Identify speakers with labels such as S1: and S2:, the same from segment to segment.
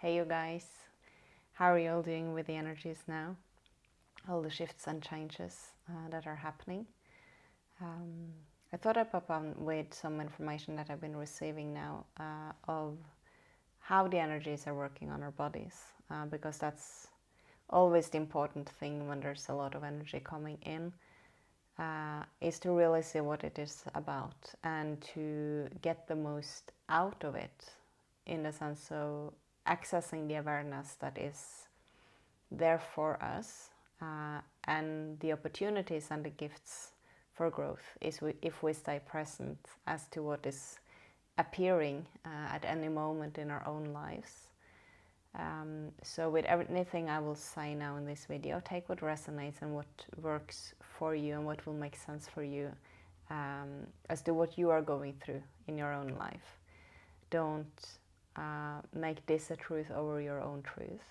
S1: Hey you guys, how are you all doing with the energies now? All the shifts and changes that are happening. I thought I'd pop on with some information that I've been receiving now of how the energies are working on our bodies, because that's always the important thing when there's a lot of energy coming in, is to really see what it is about and to get the most out of it, in the sense of accessing the awareness that is there for us, and the opportunities and the gifts for growth is if we stay present as to what is appearing at any moment in our own lives. So with anything I will say now in this video, take what resonates and what works for you and what will make sense for you, as to what you are going through in your own life. Don't make this a truth over your own truth,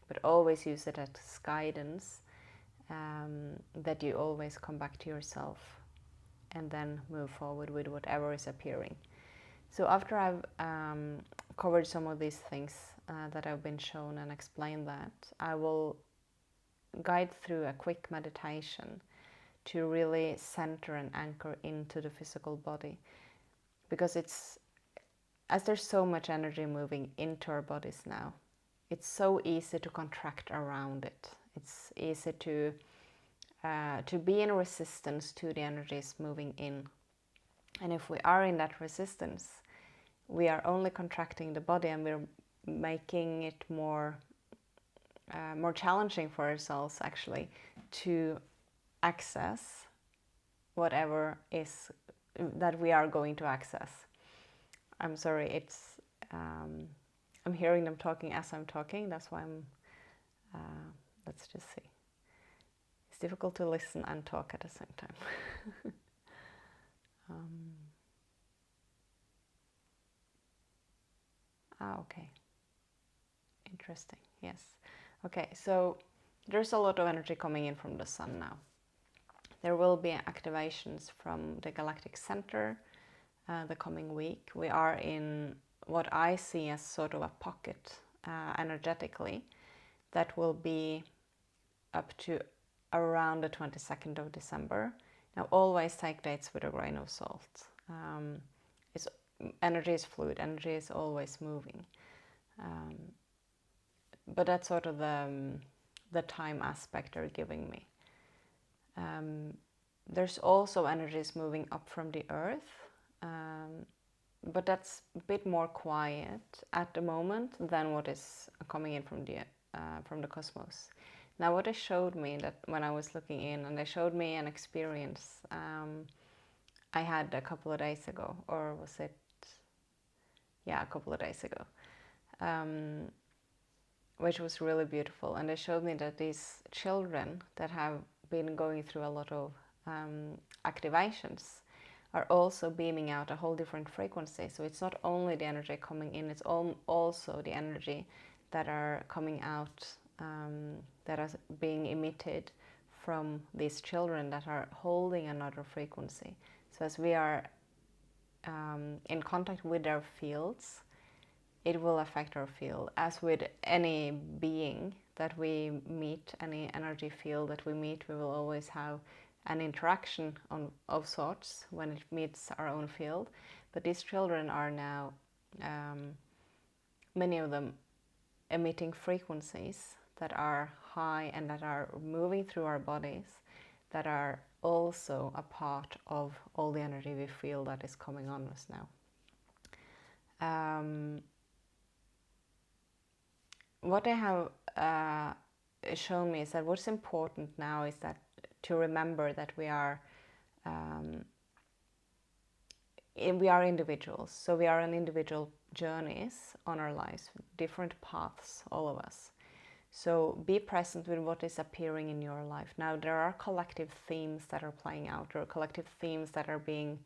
S1: but always use it as guidance, that you always come back to yourself and then move forward with whatever is appearing. So after I've covered some of these things that I've been shown and explained that, I will guide through a quick meditation to really center and anchor into the physical body, because as there's so much energy moving into our bodies now, it's so easy to contract around it. It's easy to be in resistance to the energies moving in. And if we are in that resistance, we are only contracting the body, and we're making it more challenging for ourselves actually to access whatever is that we are going to access. I'm sorry, I'm hearing them talking as I'm talking. That's why let's just see. It's difficult to listen and talk at the same time. Okay. Interesting. Yes. Okay, so there's a lot of energy coming in from the sun now. There will be activations from the galactic center the coming week. We are in what I see as sort of a pocket energetically that will be up to around the 22nd of December. Now, always take dates with a grain of salt. Energy is fluid, energy is always moving. But that's sort of the time aspect they're giving me. There's also energies moving up from the earth, but that's a bit more quiet at the moment than what is coming in from the cosmos. Now, what they showed me, that when I was looking in, and they showed me an experience I had a couple of days ago, or was it? Yeah, a couple of days ago, which was really beautiful. And they showed me that these children that have been going through a lot of activations are also beaming out a whole different frequency. So it's not only the energy coming in, it's also the energy that are coming out, that are being emitted from these children that are holding another frequency. So as we are in contact with their fields, it will affect our field. As with any being that we meet, any energy field that we meet, we will always have an interaction of sorts when it meets our own field. But these children are now, many of them, emitting frequencies that are high and that are moving through our bodies, that are also a part of all the energy we feel that is coming on us now. What they have shown me is that what's important now is that to remember that we are individuals. So we are on individual journeys on our lives, different paths, all of us. So be present with what is appearing in your life. Now, there are collective themes that are playing out, or collective themes that are being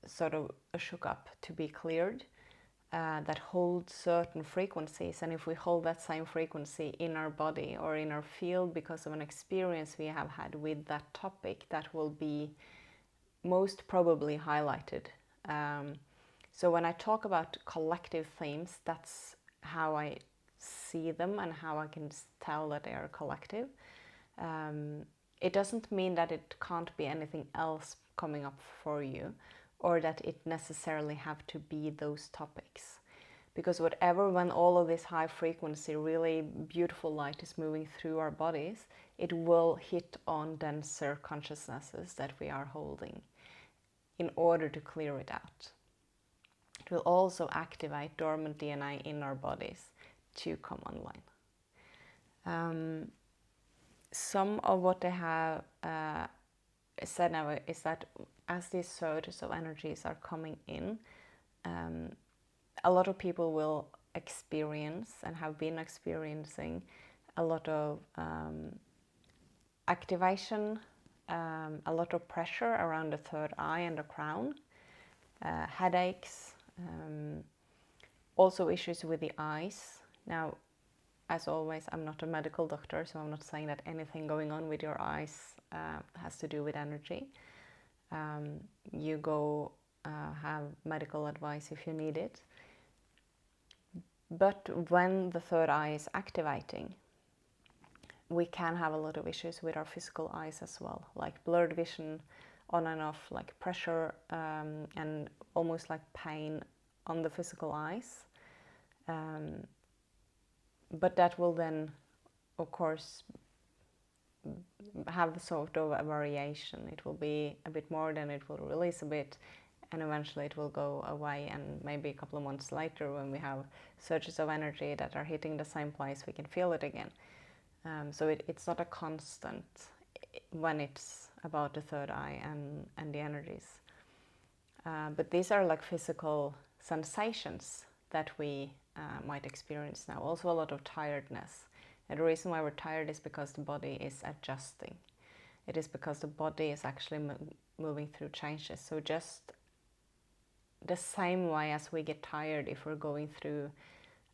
S1: sort of shook up to be cleared, that hold certain frequencies. And if we hold that same frequency in our body or in our field because of an experience we have had with that topic, that will be most probably highlighted. So when I talk about collective themes, that's how I see them and how I can tell that they are collective. It doesn't mean that it can't be anything else coming up for you, or that it necessarily have to be those topics. Because whatever, when all of this high frequency, really beautiful light is moving through our bodies, it will hit on denser consciousnesses that we are holding in order to clear it out. It will also activate dormant DNA in our bodies to come online. Some of what they have said now is that as these surges of energies are coming in, a lot of people will experience and have been experiencing a lot of activation, a lot of pressure around the third eye and the crown, headaches, also issues with the eyes. Now, as always, I'm not a medical doctor, so I'm not saying that anything going on with your eyes has to do with energy. You go have medical advice if you need it. But when the third eye is activating, we can have a lot of issues with our physical eyes as well, like blurred vision on and off, like pressure and almost like pain on the physical eyes. But that will then, of course, have sort of a variation. It will be a bit more, then it will release a bit, and eventually it will go away, and maybe a couple of months later, when we have surges of energy that are hitting the same place, we can feel it again. So it's not a constant when it's about the third eye and the energies. But these are like physical sensations that we might experience now. Also a lot of tiredness. And the reason why we're tired is because the body is adjusting. It is because the body is actually moving through changes. So just the same way as we get tired if we're going through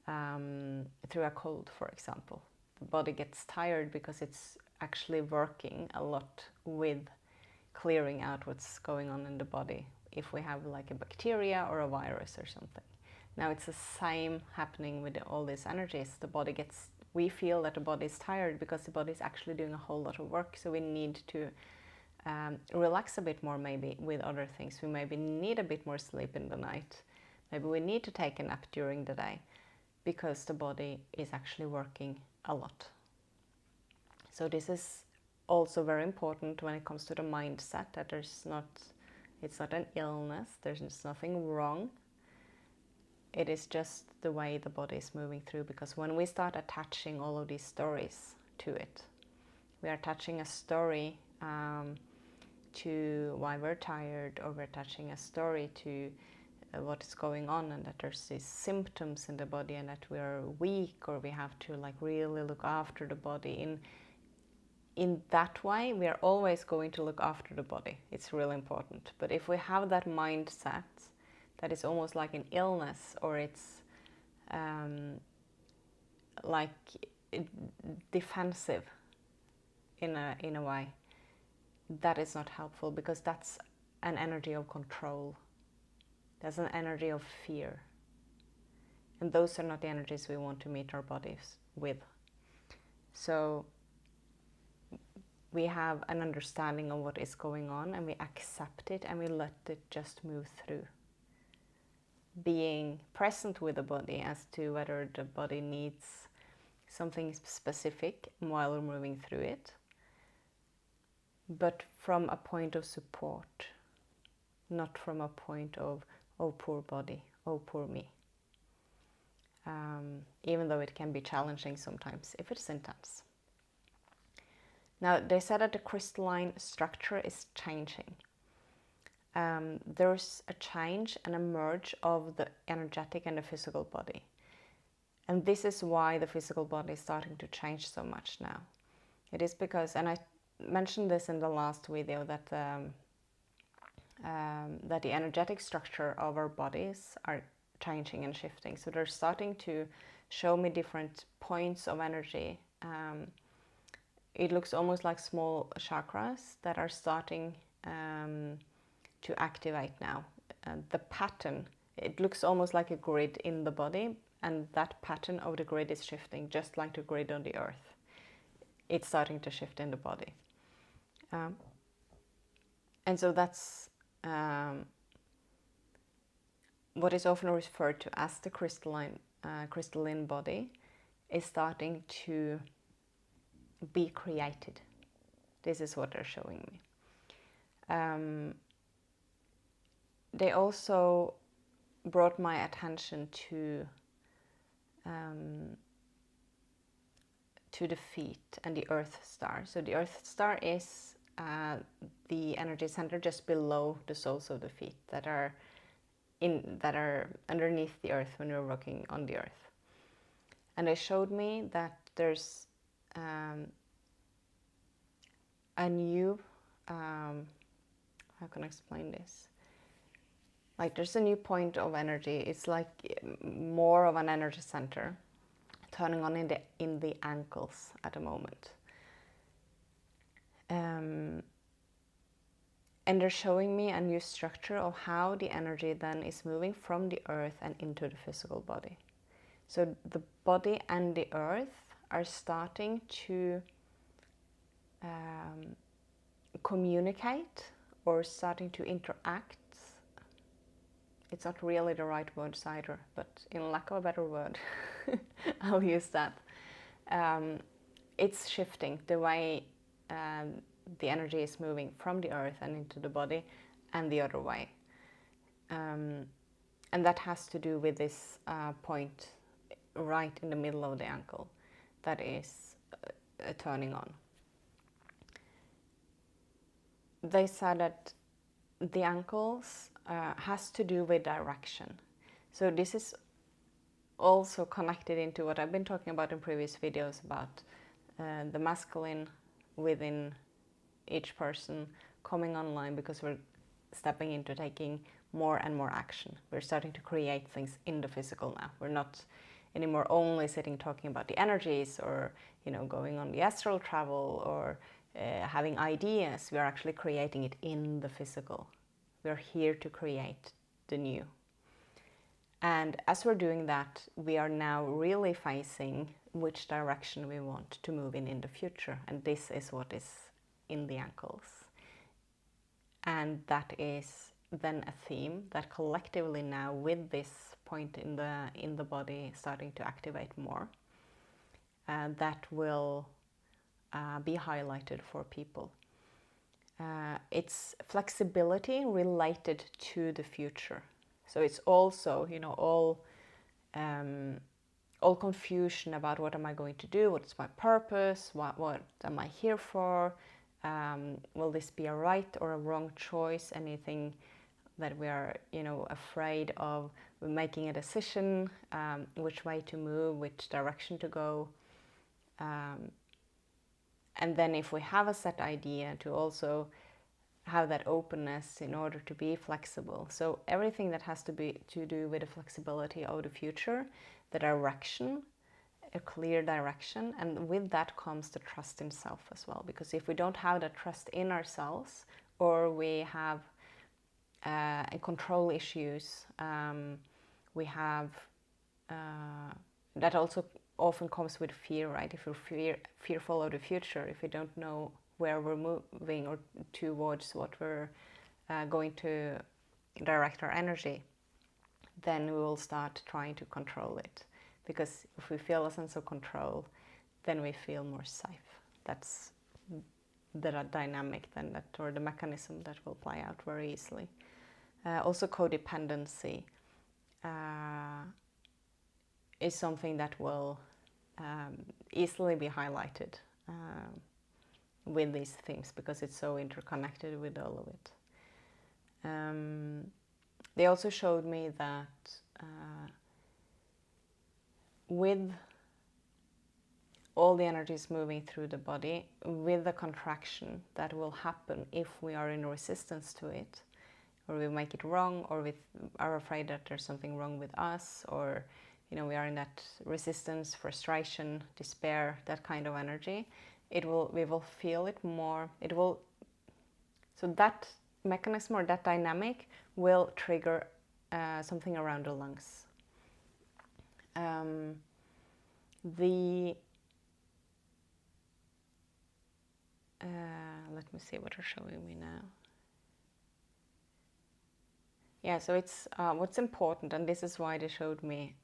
S1: a cold, for example. The body gets tired because it's actually working a lot with clearing out what's going on in the body. If we have like a bacteria or a virus or something. Now it's the same happening with all these energies. We feel that the body is tired because the body is actually doing a whole lot of work. So we need to relax a bit more, maybe with other things. We maybe need a bit more sleep in the night. Maybe we need to take a nap during the day because the body is actually working a lot. So this is also very important when it comes to the mindset, that it's not an illness, there's nothing wrong. It is just the way the body is moving through, because when we start attaching all of these stories to it, we are attaching a story to why we're tired, or we're attaching a story to what is going on, and that there's these symptoms in the body, and that we're weak, or we have to like really look after the body. In that way, we are always going to look after the body. It's really important. But if we have that mindset that is almost like an illness, or it's like defensive in a way, that is not helpful, because that's an energy of control. That's an energy of fear. And those are not the energies we want to meet our bodies with. So we have an understanding of what is going on, and we accept it, and we let it just move through. Being present with the body as to whether the body needs something specific while we're moving through it, but from a point of support, not from a point of, oh, poor body, oh, poor me. Even though it can be challenging sometimes if it's intense. Now, they said that the crystalline structure is changing. There's a change and a merge of the energetic and the physical body. And this is why the physical body is starting to change so much now. It is because, and I mentioned this in the last video, that the energetic structure of our bodies are changing and shifting. So they're starting to show me different points of energy. It looks almost like small chakras that are starting to activate now. The pattern it looks almost like a grid in the body, and that pattern of the grid is shifting, just like the grid on the earth. It's starting to shift in the body. And so that's what is often referred to as the crystalline body is starting to be created. This is what they're showing me. They also brought my attention to the feet and the Earth Star. So the Earth Star is the energy center just below the soles of the feet that are underneath the Earth when we're walking on the Earth. And they showed me that there's a new, how can I explain this? Like there's a new point of energy. It's like more of an energy center turning on in the ankles at the moment. And they're showing me a new structure of how the energy then is moving from the earth and into the physical body. So the body and the earth are starting to communicate or starting to interact. It's not really the right word either, but in lack of a better word, I'll use that. It's shifting the way the energy is moving from the earth and into the body and the other way. And that has to do with this point right in the middle of the ankle that is turning on. They said that the ankles has to do with direction. So this is also connected into what I've been talking about in previous videos about the masculine within each person coming online, because we're stepping into taking more and more action. We're starting to create things in the physical now. We're not anymore only sitting talking about the energies or going on the astral travel or having ideas. We are actually creating it in the physical. We're here to create the new. And as we're doing that, we are now really facing which direction we want to move in the future. And this is what is in the ankles. And that is then a theme that collectively now, with this point in the body starting to activate more, that will be highlighted for people. It's flexibility related to the future. So it's also, all confusion about what am I going to do, what's my purpose, what am I here for, will this be a right or a wrong choice, anything that we are, afraid of making a decision, which way to move, which direction to go. And then if we have a set idea, to also have that openness in order to be flexible. So everything that has to do with the flexibility of the future, the direction, a clear direction, and with that comes the trust in self as well. Because if we don't have that trust in ourselves, or we have control issues, we have that also often comes with fear, right? If we're fearful of the future, if we don't know where we're moving or towards what we're going to direct our energy, then we will start trying to control it. Because if we feel a sense of control, then we feel more safe. That's the dynamic then, or the mechanism that will play out very easily. Also, codependency is something that will easily be highlighted with these themes, because it's so interconnected with all of it. They also showed me that with all the energies moving through the body, with the contraction that will happen if we are in resistance to it, or we make it wrong, or we are afraid that there's something wrong with us, or we are in that resistance, frustration, despair, that kind of energy, we will feel it more. So that mechanism or that dynamic will trigger something around the lungs. The let me see what they're showing me now. Yeah, so it's what's important, and this is why they showed me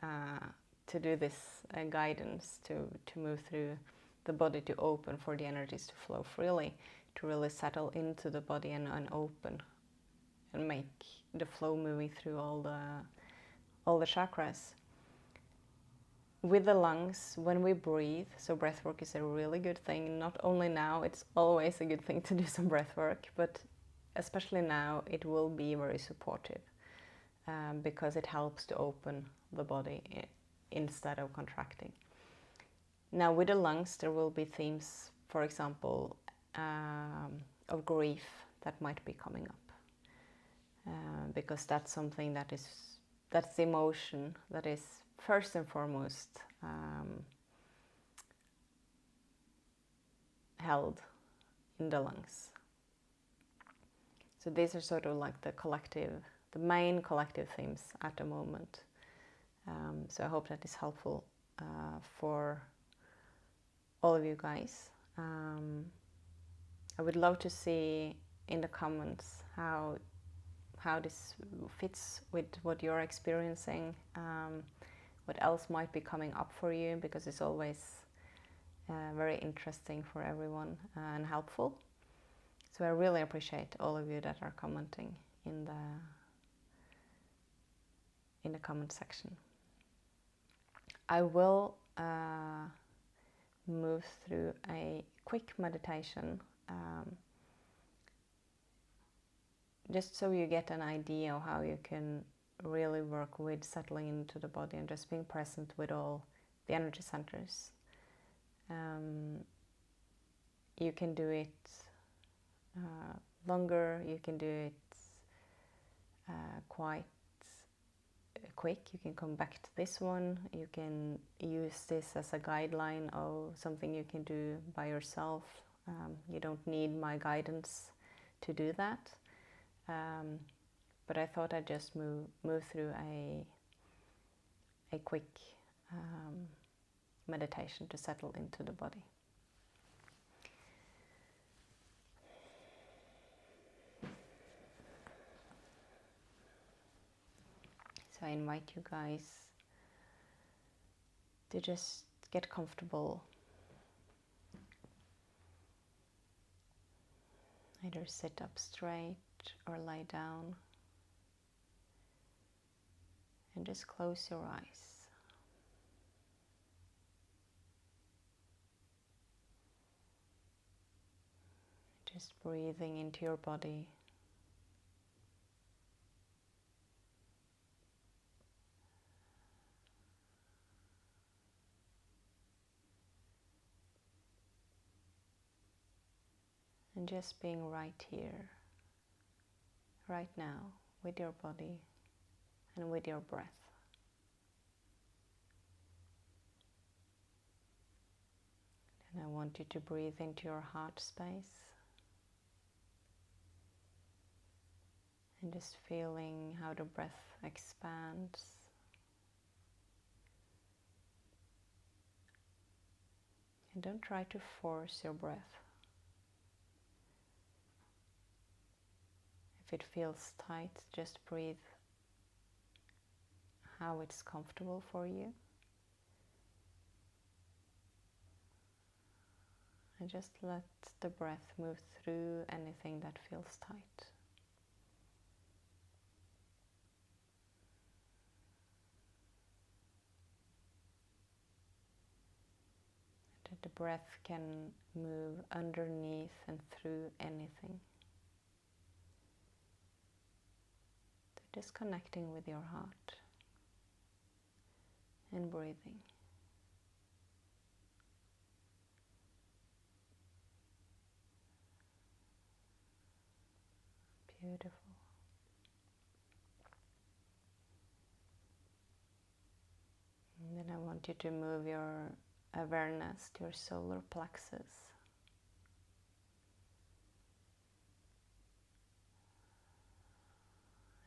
S1: to do this guidance to move through the body, to open for the energies to flow freely, to really settle into the body and open and make the flow moving through all the chakras. With the lungs, when we breathe, so breathwork is a really good thing. Not only now, it's always a good thing to do some breathwork, but especially now it will be very supportive because it helps to open the body instead of contracting. Now with the lungs, there will be themes, for example, of grief that might be coming up, because that's something that's the emotion that is first and foremost held in the lungs. So these are sort of like the main collective themes at the moment. So I hope that is helpful for all of you guys. I would love to see in the comments how this fits with what you're experiencing, what else might be coming up for you, because it's always very interesting for everyone and helpful. So I really appreciate all of you that are commenting in the comment section. I will move through a quick meditation just so you get an idea of how you can really work with settling into the body and just being present with all the energy centers. You can do it longer, you can do it quite quick. You can come back to this one. You can use this as a guideline of something you can do by yourself. You don't need my guidance to do that. But I thought I'd just move through a quick meditation to settle into the body. So I invite you guys to just get comfortable. Either sit up straight or lie down. And just close your eyes. Just breathing into your body. And just being right here, right now, with your body and with your breath. And I want you to breathe into your heart space. And just feeling how the breath expands. And don't try to force your breath. If it feels tight, just breathe how it's comfortable for you. And just let the breath move through anything that feels tight. That the breath can move underneath and through anything. Just connecting with your heart and breathing. Beautiful. And then I want you to move your awareness to your solar plexus.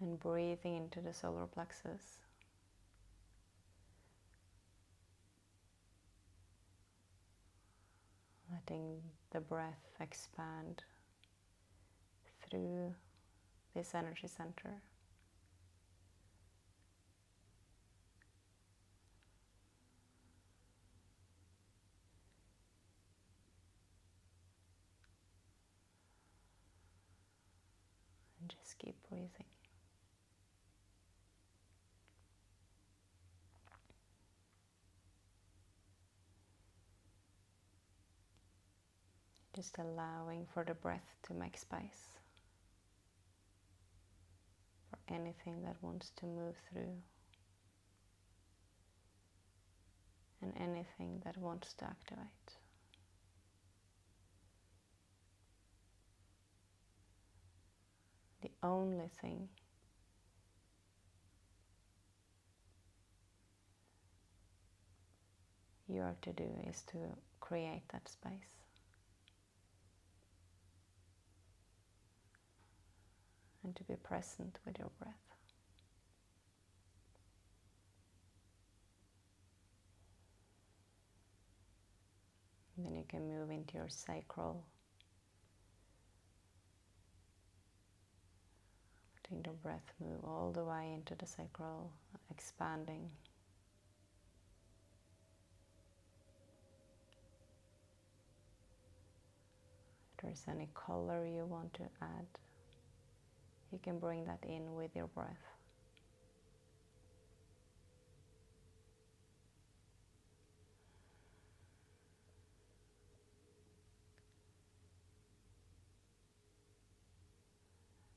S1: And breathing into the solar plexus. Letting the breath expand through this energy center. And just keep breathing. Just allowing for the breath to make space for anything that wants to move through and anything that wants to activate. The only thing you are to do is to create that space. And to be present with your breath. And then you can move into your sacral. Letting the breath move all the way into the sacral, expanding. If there's any color you want to add, you can bring that in with your breath.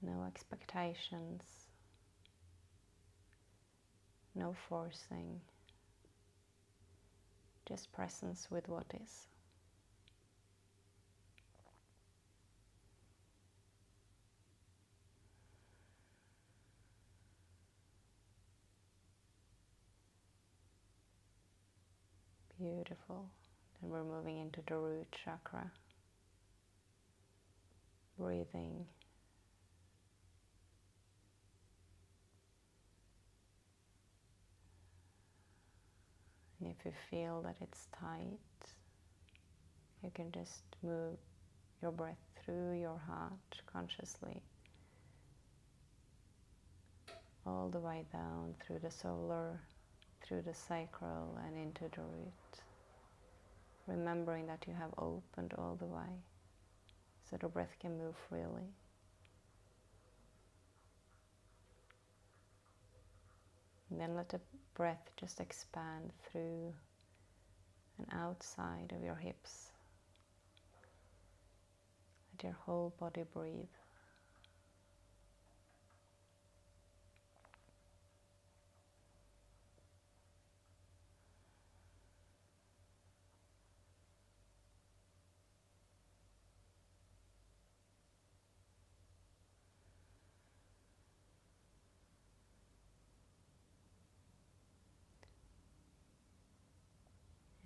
S1: No expectations, no forcing, just presence with what is. Beautiful. Then we're moving into the root chakra. Breathing. And if you feel that it's tight, you can just move your breath through your heart consciously, all the way down through the solar, through the sacral and into the root. Remembering that you have opened all the way, so the breath can move freely. And then let the breath just expand through and outside of your hips. Let your whole body breathe.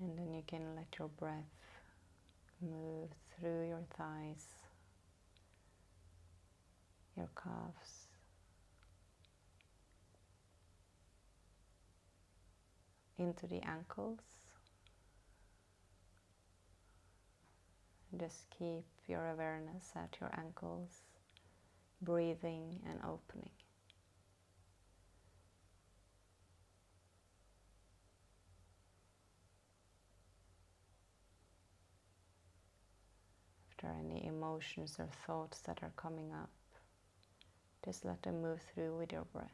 S1: And then you can let your breath move through your thighs, your calves, into the ankles. Just keep your awareness at your ankles, breathing and opening. If there are any emotions or thoughts that are coming up, just let them move through with your breath.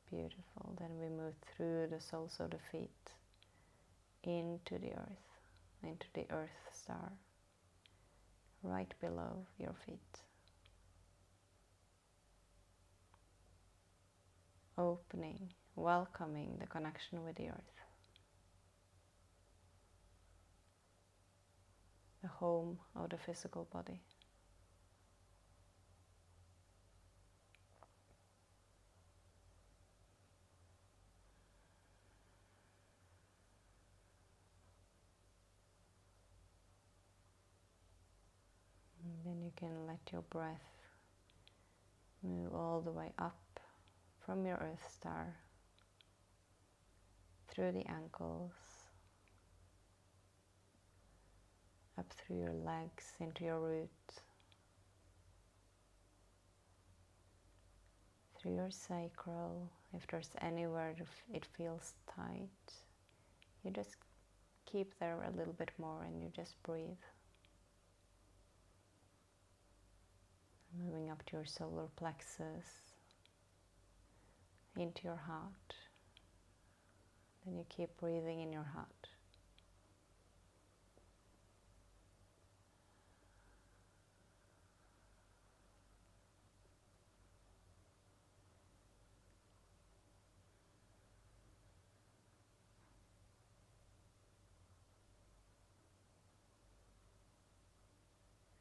S1: Beautiful. Then we move through the soles of the feet into the earth star, right below your feet. Opening, welcoming the connection with the earth, the home of the physical body. Then you can let your breath move all the way up from your Earth Star, through the ankles, up through your legs, into your roots, through your sacral. If there's anywhere it feels tight, you just keep there a little bit more and you just breathe. Moving up to your solar plexus, into your heart. Then you keep breathing in your heart.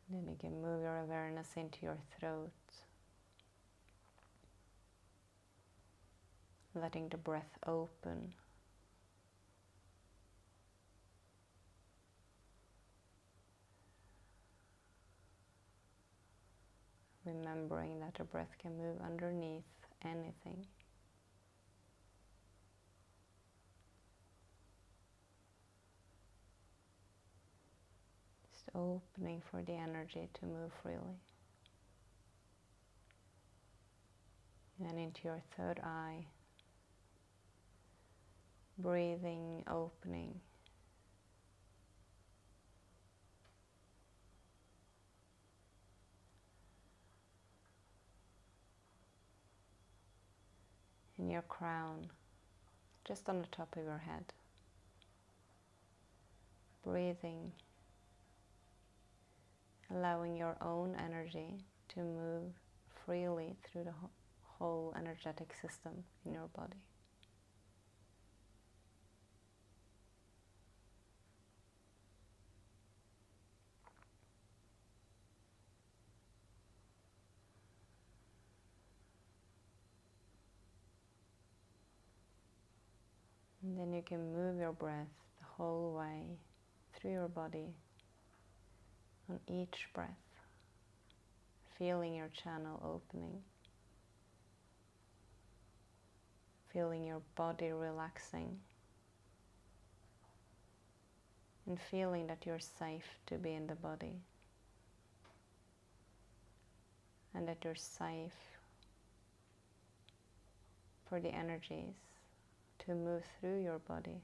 S1: Then you can move your awareness into your throat, letting the breath open. Remembering that the breath can move underneath anything. Just opening for the energy to move freely. And into your third eye, breathing, opening. In your crown, just on the top of your head. Breathing, allowing your own energy to move freely through the whole energetic system in your body. And then you can move your breath the whole way through your body on each breath, feeling your channel opening, feeling your body relaxing, and feeling that you're safe to be in the body, and that you're safe for the energies to move through your body,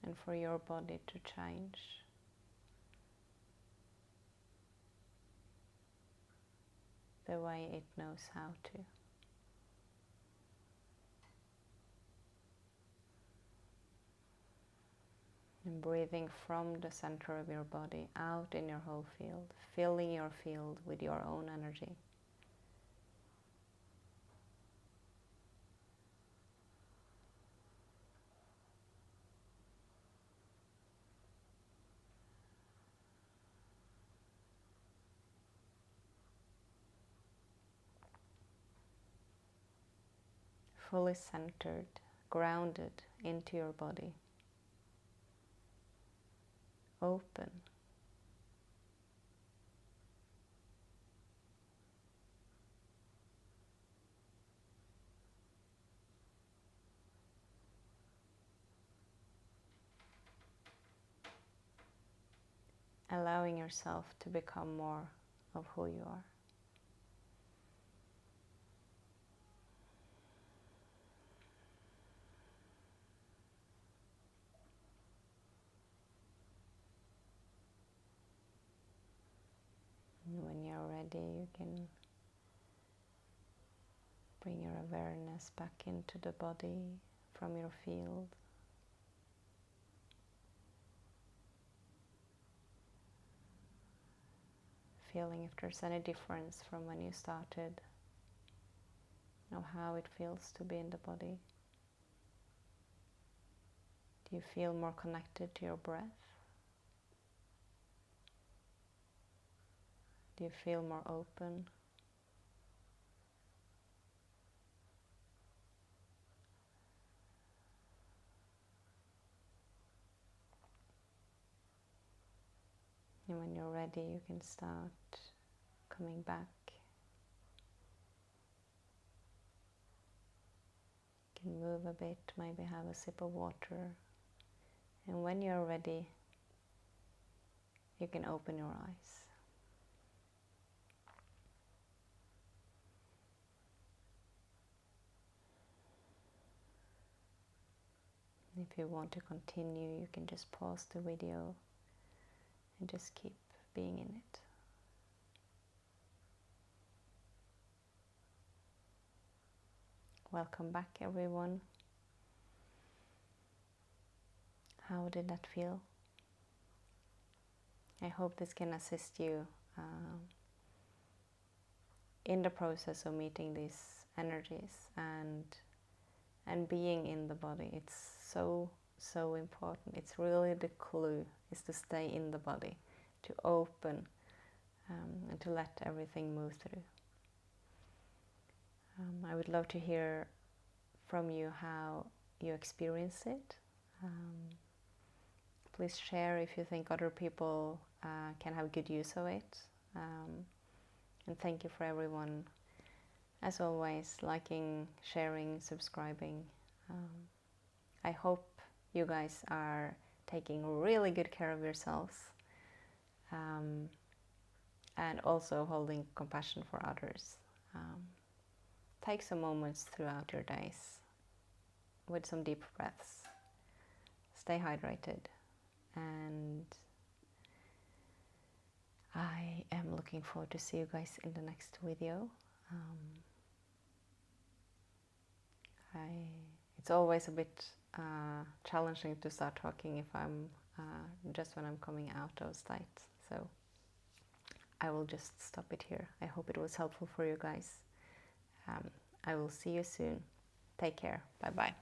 S1: and for your body to change. The way it knows how to. And breathing from the center of your body out in your whole field, filling your field with your own energy. Fully centered, grounded into your body. Open. Allowing yourself to become more of who you are. And when you're ready, you can bring your awareness back into the body from your field. Feeling if there's any difference from when you started, of how it feels to be in the body. Do you feel more connected to your breath? Do you feel more open? ready, you can start coming back. You can move a bit, maybe have a sip of water. And when you're ready, you can open your eyes. If you want to continue, you can just pause the video and just keep being in it. Welcome back, everyone. How did that feel? I hope this can assist you in the process of meeting these energies and being in the body. It's so important. It's really the clue, is to stay in the body, to open and to let everything move through. I would love to hear from you how you experience it. Please share if you think other people can have good use of it. And thank you for everyone, as always, liking, sharing, subscribing. I hope you guys are taking really good care of yourselves and also holding compassion for others. Take some moments throughout your days with some deep breaths. Stay hydrated, and I am looking forward to see you guys in the next video. It's always a bit challenging to start talking if I'm just when I'm coming out of state, so I will just stop it here. I hope it was helpful for you guys. I will see you soon. Take care. Bye bye.